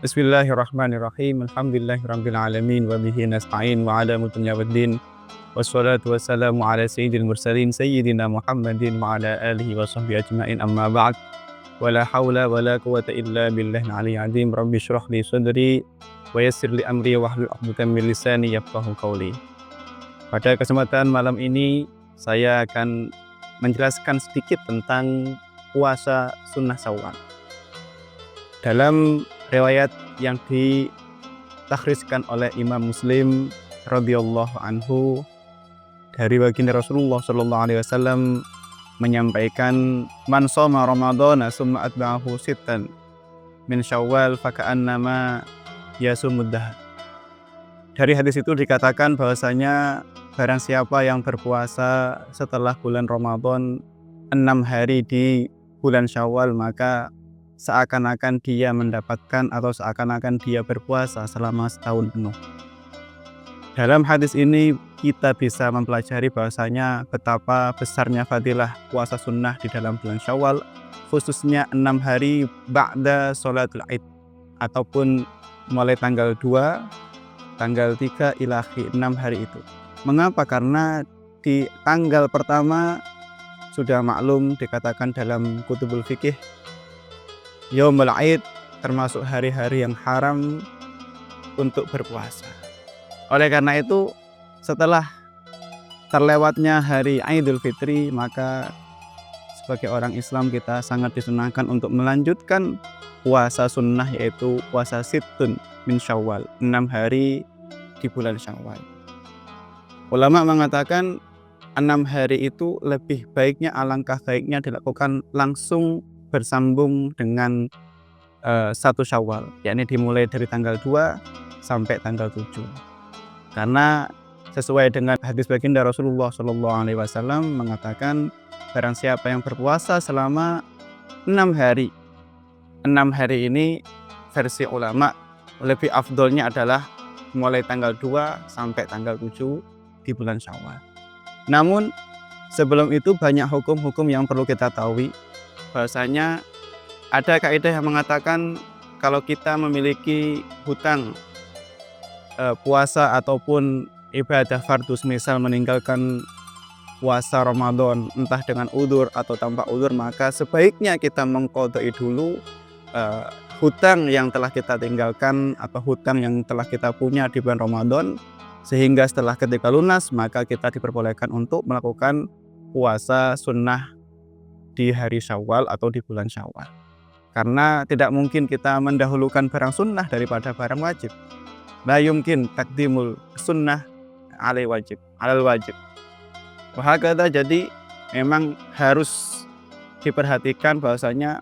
Bismillahirrahmanirrahim. Alhamdulillahirabbil alamin wa bihi nasta'in wa ala dunya waddin. Wassalatu wassalamu ala sayyidil mursalin sayyidina Muhammadin wa ala alihi wa sahbihi ajmain. Amma ba'd. Wala haula wala quwata illa billahil aliyyil azim. Rabbi shrah li sadri wa yassir li amri wa hlul 'uqdatam min lisani yafqahu qawli. Pada kesempatan malam ini saya akan menjelaskan sedikit tentang puasa sunnah Syawal. Dalam riwayat yang ditakhrijkan oleh Imam Muslim radhiyallahu anhu dari baginda Rasulullah sallallahu alaihi wasallam menyampaikan, man shoma ramadhana summa atba'ahu sittan min syawal faka'annama yasumud dahr. Dari hadis itu dikatakan bahwasanya barang siapa yang berpuasa setelah bulan Ramadan 6 hari di bulan Syawal, maka seakan-akan dia mendapatkan atau seakan-akan dia berpuasa selama setahun penuh. Dalam hadis ini kita bisa mempelajari bahwasanya betapa besarnya fadilah puasa sunnah di dalam bulan Syawal, khususnya 6 hari ba'da sholatul Id, ataupun mulai tanggal 2, tanggal 3 ilahi 6 hari itu. Mengapa? Karena di tanggal pertama sudah maklum dikatakan dalam kutubul fikih, Yaumul Aid termasuk hari-hari yang haram untuk berpuasa. Oleh karena itu, setelah terlewatnya hari Idul Fitri, maka sebagai orang Islam kita sangat disunahkan untuk melanjutkan puasa sunnah, yaitu puasa sittun min Syawal, 6 hari di bulan Syawal. Ulama mengatakan 6 hari itu lebih baiknya, alangkah baiknya dilakukan langsung bersambung dengan 1 Syawal, yakni dimulai dari tanggal 2 sampai tanggal 7. Karena sesuai dengan hadis baginda Rasulullah sallallahu alaihi wasallam mengatakan, barang siapa yang berpuasa selama 6 hari. 6 hari ini versi ulama lebih afdolnya adalah mulai tanggal 2 sampai tanggal 7 di bulan Syawal. Namun sebelum itu banyak hukum-hukum yang perlu kita tahu. Bahwasanya ada kaidah yang mengatakan kalau kita memiliki hutang puasa ataupun ibadah fardhu, misal meninggalkan puasa Ramadan entah dengan udzur atau tanpa udzur, maka sebaiknya kita mengqadai dulu hutang yang telah kita tinggalkan atau hutang yang telah kita punya di bulan Ramadan, sehingga setelah ketika lunas maka kita diperbolehkan untuk melakukan puasa sunnah di hari Syawal atau di bulan Syawal. Karena tidak mungkin kita mendahulukan barang sunnah daripada barang wajib. La yumkin taqdimul sunnah alal wajib. Wahakadha, jadi memang harus diperhatikan bahwasanya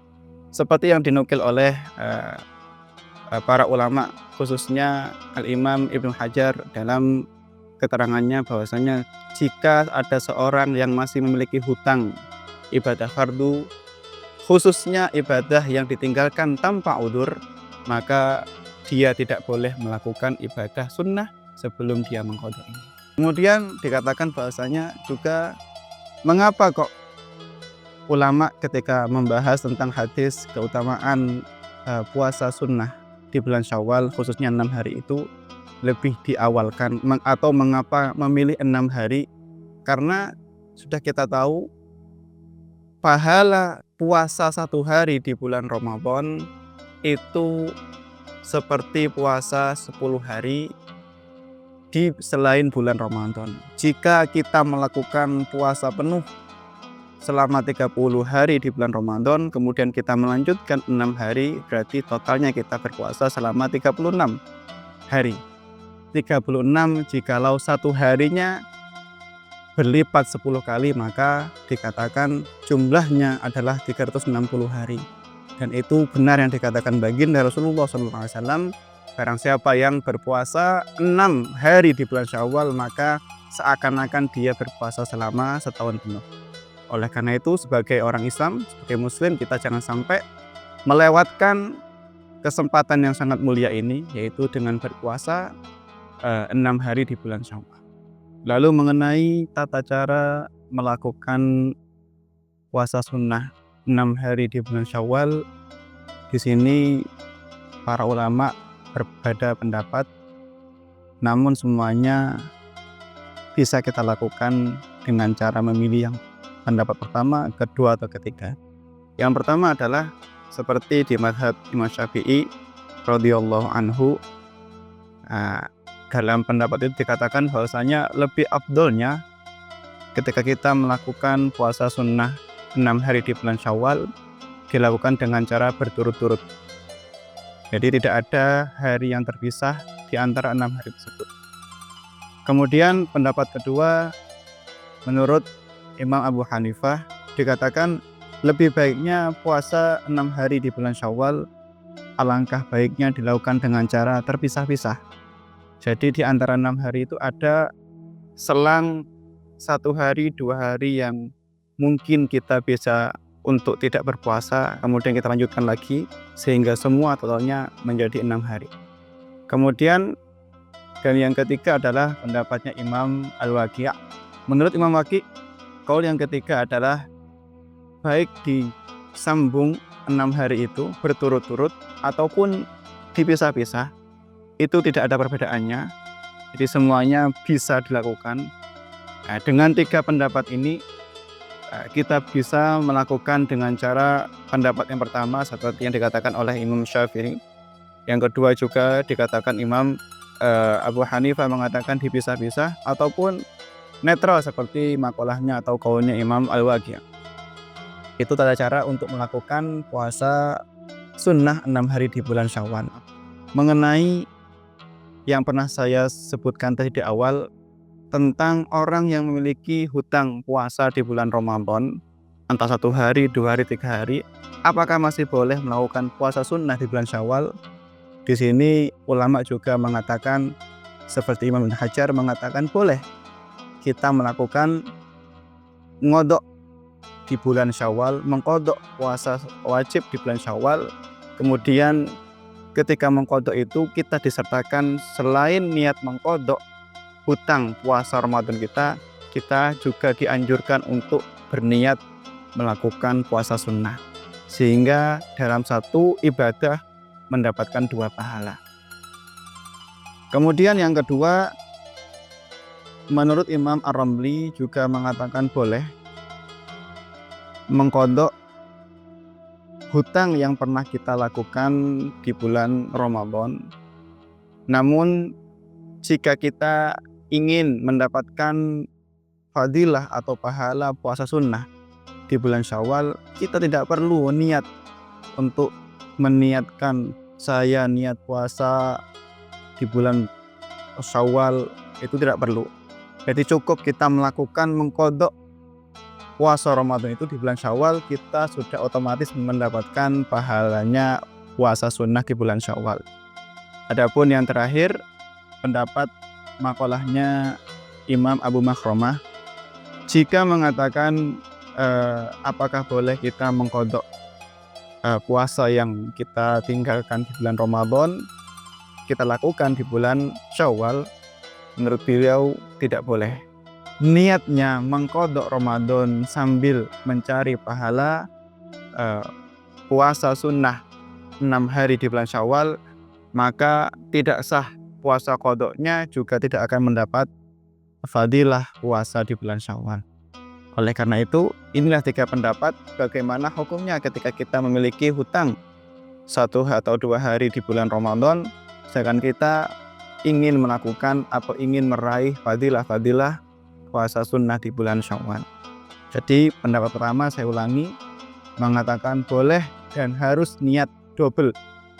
seperti yang dinukil oleh para ulama, khususnya Al-Imam Ibnu Hajar dalam keterangannya, bahwasanya jika ada seorang yang masih memiliki hutang ibadah fardu, khususnya ibadah yang ditinggalkan tanpa udzur, maka dia tidak boleh melakukan ibadah sunnah sebelum dia mengqadha ini. Kemudian dikatakan bahwasanya juga, mengapa kok ulama ketika membahas tentang hadis keutamaan puasa sunnah di bulan Syawal khususnya 6 hari itu lebih diawalkan, atau mengapa memilih 6 hari? Karena sudah kita tahu pahala puasa 1 hari di bulan Ramadan itu seperti puasa 10 hari di selain bulan Ramadan. Jika kita melakukan puasa penuh selama 30 hari di bulan Ramadan, kemudian kita melanjutkan 6 hari, berarti totalnya kita berpuasa selama 36 hari. 36 jikalau 1 harinya berlipat 10 kali, maka dikatakan jumlahnya adalah 360 hari. Dan itu benar yang dikatakan baginda Rasulullah SAW, barang siapa yang berpuasa 6 hari di bulan Syawal, maka seakan-akan dia berpuasa selama setahun penuh. Oleh karena itu, sebagai orang Islam, sebagai Muslim, kita jangan sampai melewatkan kesempatan yang sangat mulia ini, yaitu dengan berpuasa 6 hari di bulan Syawal. Lalu mengenai tata cara melakukan puasa sunnah 6 hari di bulan Syawal, di sini para ulama berbeda pendapat, namun semuanya bisa kita lakukan dengan cara memilih yang pendapat pertama, kedua, atau ketiga. Yang pertama adalah seperti di mazhab Imam Syafi'i radhiyallahu anhu. Dalam pendapat itu dikatakan bahwasanya lebih afdolnya ketika kita melakukan puasa sunnah 6 hari di bulan Syawal dilakukan dengan cara berturut-turut. Jadi tidak ada hari yang terpisah di antara 6 hari tersebut. Kemudian pendapat kedua, menurut Imam Abu Hanifah, dikatakan lebih baiknya puasa 6 hari di bulan Syawal, alangkah baiknya dilakukan dengan cara terpisah-pisah. Jadi di antara 6 hari itu ada selang 1 hari, 2 hari yang mungkin kita bisa untuk tidak berpuasa, kemudian kita lanjutkan lagi sehingga semua totalnya menjadi 6 hari. Kemudian dan yang ketiga adalah pendapatnya Imam Al-Waqi'. Menurut Imam Waqi', kaul yang ketiga adalah baik disambung 6 hari itu berturut-turut ataupun dipisah-pisah, itu tidak ada perbedaannya. Jadi semuanya bisa dilakukan. Dengan 3 pendapat ini kita bisa melakukan dengan cara pendapat yang pertama seperti yang dikatakan oleh Imam Syafi'i. Yang kedua juga dikatakan Imam Abu Hanifah mengatakan dipisah-pisah ataupun netral seperti makolahnya atau kaulnya Imam Al-Waqi'. Itu tata cara untuk melakukan puasa sunnah 6 hari di bulan Syawal. Mengenai yang pernah saya sebutkan tadi di awal tentang orang yang memiliki hutang puasa di bulan Ramadan, entah 1 hari, 2 hari, 3 hari, apakah masih boleh melakukan puasa sunnah di bulan Syawal? Di sini ulama juga mengatakan seperti Imam Ibnu Hajar mengatakan boleh kita melakukan ngodok di bulan Syawal, mengkodok puasa wajib di bulan Syawal. Kemudian ketika mengkodok itu kita disertakan selain niat mengkodok hutang puasa Ramadan kita juga dianjurkan untuk berniat melakukan puasa sunnah, sehingga dalam satu ibadah mendapatkan 2 pahala. Kemudian yang kedua, menurut Imam Ar-Ramli juga mengatakan boleh mengkodok hutang yang pernah kita lakukan di bulan Ramadan. Namun jika kita ingin mendapatkan fadilah atau pahala puasa sunnah di bulan Syawal, kita tidak perlu niat untuk meniatkan saya niat puasa di bulan Syawal, itu tidak perlu. Jadi cukup kita melakukan mengkodok puasa Ramadan itu di bulan Syawal, kita sudah otomatis mendapatkan pahalanya puasa sunnah di bulan Syawal. Adapun yang terakhir, pendapat makolahnya Imam Abu Makhromah, jika mengatakan apakah boleh kita mengkodok puasa yang kita tinggalkan di bulan Ramadan, kita lakukan di bulan Syawal, menurut beliau tidak boleh. Niatnya mengkodok Ramadan sambil mencari pahala puasa sunnah 6 hari di bulan Syawal, maka tidak sah puasa kodoknya, juga tidak akan mendapat fadilah puasa di bulan Syawal. Oleh karena itu, inilah 3 pendapat bagaimana hukumnya ketika kita memiliki hutang 1 atau 2 hari di bulan Ramadan, sedangkan kita ingin melakukan atau ingin meraih fadilah puasa sunnah di bulan Syawal. Jadi pendapat pertama saya ulangi, mengatakan boleh dan harus niat double,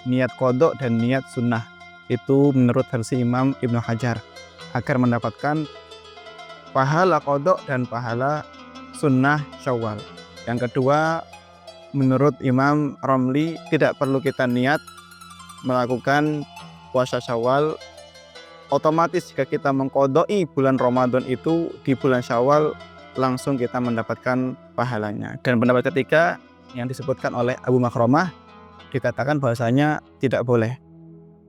niat kodok dan niat sunnah. Itu menurut versi Imam Ibnu Hajar, agar mendapatkan pahala kodok dan pahala sunnah Syawal. Yang kedua, menurut Imam Ramli, tidak perlu kita niat melakukan puasa Syawal. Otomatis jika kita mengkodoi bulan Ramadan itu di bulan Syawal, langsung kita mendapatkan pahalanya. Dan pendapat ketiga yang disebutkan oleh Abu Makhromah, dikatakan bahwasanya tidak boleh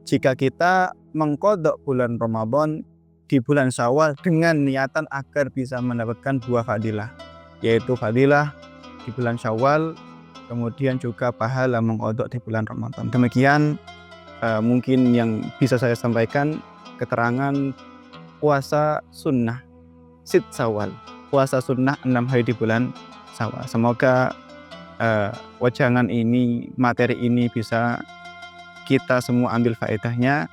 jika kita mengkodok bulan Ramadan di bulan Syawal dengan niatan agar bisa mendapatkan 2 fadilah, yaitu fadilah di bulan Syawal, kemudian juga pahala mengkodok di bulan Ramadan. Demikian mungkin yang bisa saya sampaikan keterangan puasa sunnah Sit Syawal, puasa sunnah 6 hari di bulan Syawal. Semoga wajangan ini, materi ini bisa kita semua ambil faedahnya.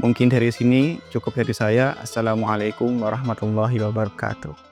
Mungkin dari sini cukup dari saya. Assalamualaikum warahmatullahi wabarakatuh.